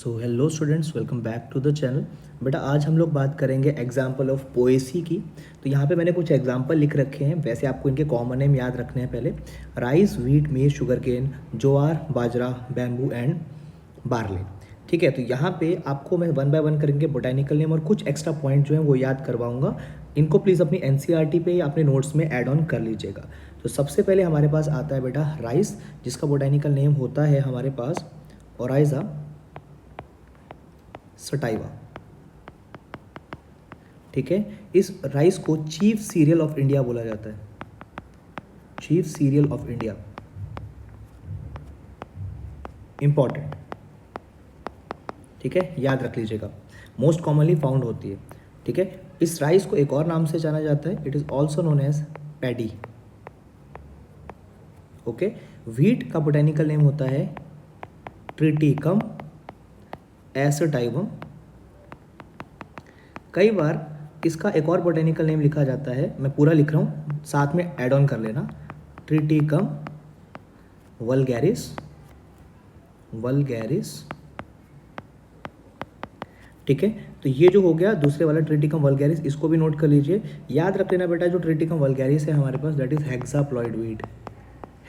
So hello students, welcome back to the channel. बेटा आज हम लोग बात करेंगे एग्जाम्पल ऑफ पोएसी की। तो यहाँ पे मैंने कुछ एग्जाम्पल लिख रखे हैं। वैसे आपको इनके कॉमन नेम याद रखने हैं पहले। Rice, wheat, maize, sugar cane, jowar, bajra, bamboo and barley. ठीक है, तो यहाँ पे आपको मैं वन बाय वन करेंगे बोटेनिकल नेम और कुछ एक्स्ट्रा पॉइंट जो है वो याद करवाऊंगा। इनको प्लीज़ अपनी एनसीईआरटी पे या अपने नोट्स में ऐड ऑन कर लीजिएगा। तो सबसे पहले हमारे पास आता है बेटा राइस, जिसका बोटेनिकल नेम होता है हमारे पास ओराइजा सटाइवा। ठीक है, इस राइस को चीफ सीरियल ऑफ इंडिया बोला जाता है। Chief serial of India important. ठीक है, याद रख लीजिएगा। मोस्ट कॉमनली फाउंड होती है। ठीक है, इस राइस को एक और नाम से जाना जाता है। It is also known as paddy. Okay, wheat का बोटेनिकल नेम होता है ट्रिटिकम एसटाइवम। कई बार इसका एक और बोटेनिकल नेम लिखा जाता है, मैं पूरा लिख रहा हूँ, साथ में ऐड ऑन कर लेना। Triticum vulgaris. वल्गैरिस। ठीक है, तो ये जो हो गया दूसरे वाला ट्रिटिकम वल्गैरिस, इसको भी नोट कर लीजिए। याद रख लेना बेटा, जो ट्रिटिकम वल्गैरिस है हमारे पास that is hexaploid wheat.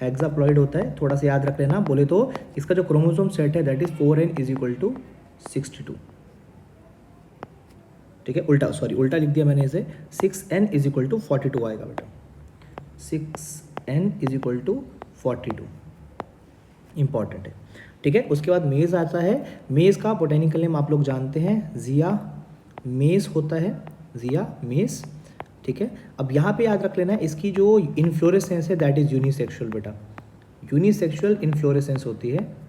Hexaploid होता है, थोड़ा सा याद रख लेना। बोले तो इसका जो क्रोमोसोम सेट है दैट इज 4n = 62। ठीक है, उल्टा लिख दिया मैंने इसे। 6n = 42 आएगा बेटा। 6n = 42 इंपॉर्टेंट है। ठीक है, उसके बाद मेज़ आता है। मेज़ का बोटेनिकल नेम आप लोग जानते हैं, जिया मेज़ होता है। जिया मेज़। ठीक है, अब यहाँ पे याद रख लेना है, इसकी जो इन्फ्लोरेसेंस है दैट इज यूनिसेक्सुअल बेटा। यूनिसेक्सुअल इन्फ्लोरेसेंस होती है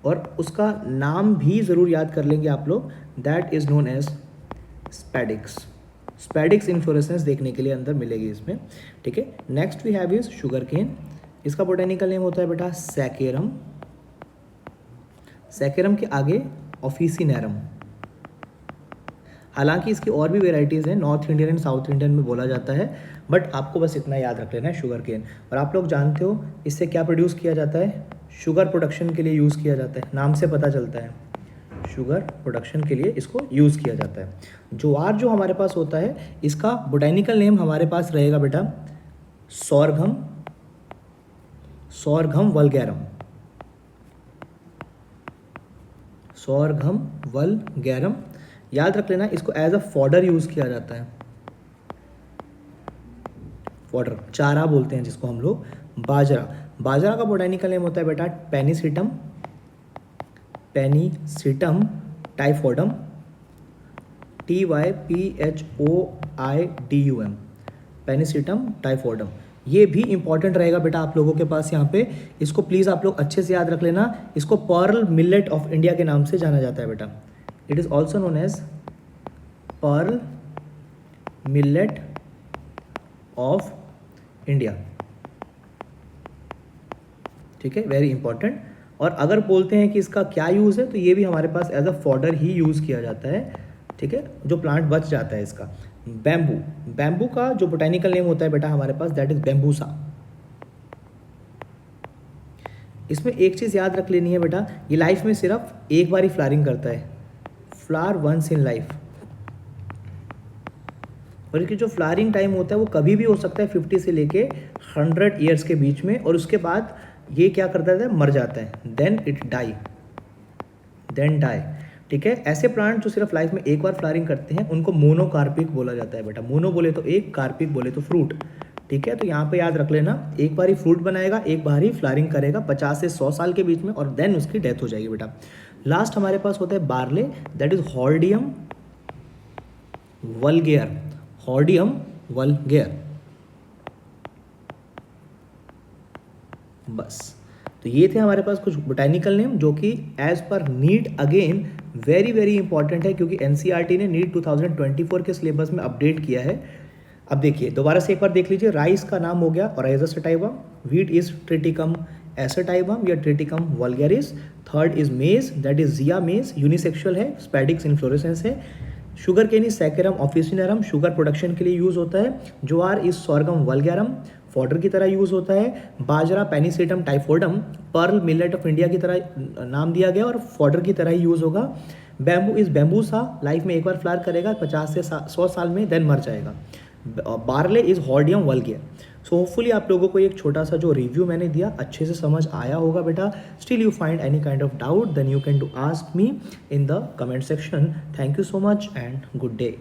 और उसका नाम भी ज़रूर याद कर लेंगे आप लोग, that is known as spadix. Spadix inflorescence देखने के लिए अंदर मिलेगी इसमें। ठीक है, next we have is sugar cane. इसका बोटेनिकल नेम होता है बेटा सैकेरम। सैकेरम के आगे ऑफिसिनेरम। हालांकि इसकी और भी वेराइटीज़ हैं, north Indian and south Indian में बोला जाता है, बट आपको बस इतना याद रख लेना है शुगर केन। और आप लोग जानते हो इससे क्या प्रोड्यूस किया जाता है, शुगर प्रोडक्शन के लिए यूज़ किया जाता है। नाम से पता चलता है, शुगर प्रोडक्शन के लिए इसको यूज़ किया जाता है। ज्वार जो हमारे पास होता है, इसका बोटेनिकल नेम हमारे पास रहेगा बेटा सोरघम। सोरघम वल्गैरम। सोरघम वल्गैरम याद रख लेना। इसको एज अ फॉडर यूज़ किया जाता है। फॉडर, चारा बोलते हैं जिसको हम लोग। बाजरा। बाजरा का बोटेनिकल नेम होता है बेटा पेनिसिटम। पेनिसिटम टाइफोडम। TYPHOIDUM। पेनिसिटम टाइफोडम। ये भी इंपॉर्टेंट रहेगा बेटा आप लोगों के पास यहाँ पे। इसको प्लीज़ आप लोग अच्छे से याद रख लेना। इसको पर्ल मिलेट ऑफ इंडिया के नाम से जाना जाता है बेटा। It is also known as pearl millet of India. ठीक है, वेरी इंपॉर्टेंट। और अगर बोलते हैं कि इसका क्या यूज़ है, तो ये भी हमारे पास एज अ फॉडर ही यूज़ किया जाता है। ठीक है, जो प्लांट बच जाता है इसका। बैम्बू। बैम्बू का जो बोटेनिकल नेम होता है बेटा हमारे पास दैट इज बैम्बूसा। इसमें एक चीज़ याद रख लेनी है बेटा, ये लाइफ में सिर्फ एक बार ही फ्लावरिंग करता है। Flower once in life. और इसकी जो फ्लावरिंग टाइम होता है वो कभी भी हो सकता है 50 से लेके 100 ईयर्स के बीच में। और उसके बाद ये क्या करता है, मर जाता है। Then die. ठीक है, ऐसे प्लांट जो सिर्फ लाइफ में एक बार फ्लावरिंग करते हैं उनको मोनोकार्पिक बोला जाता है बेटा। मोनो बोले तो एक, कार्पिक बोले तो फ्रूट। ठीक है, तो यहाँ पे याद रख लेना, एक बार ही फ्रूट बनाएगा, एक बार ही फ्लावरिंग करेगा 50 से 100 साल के बीच में, और देन उसकी डेथ हो जाएगी बेटा। लास्ट हमारे पास होता है बार्ले, दैट इज हॉर्डियम वल्गेयर। हॉर्डियम वल्गेयर। बस, तो ये थे हमारे पास कुछ बोटेनिकल नेम जो कि as per NEET again very very important है, क्योंकि एनसीईआरटी ने नीट 2024 के सिलेबस में अपडेट किया है। अब देखिए दोबारा से एक बार देख लीजिए। राइस का नाम हो गया Oryza sativa. Wheat is Triticum aestivum या Triticum vulgaris. Third is maize, that is Zea mays, unisexual है, स्पैडिक्स इन्फ्लोरेसेंस है। Sugar cane is Saccharum officinarum, sugar production के लिए यूज होता है। Jowar is Sorghum vulgare. Fodder की तरह यूज़ होता है। Bajra Pennisetum typhoideum pearl millet of India की तरह नाम दिया गया और फॉडर की तरह ही यूज़ होगा। बैम्बू इज बैम्बूसा, लाइफ में एक बार फ्लावर करेगा, 50 से 100 साल में, देन मर जाएगा। Barley is Hordeum vulgare. So hopefully आप लोगों को एक छोटा सा जो रिव्यू मैंने दिया अच्छे से समझ आया होगा बेटा। Still you find any kind of doubt then you can do ask me in the comment section. Thank you so much and good day.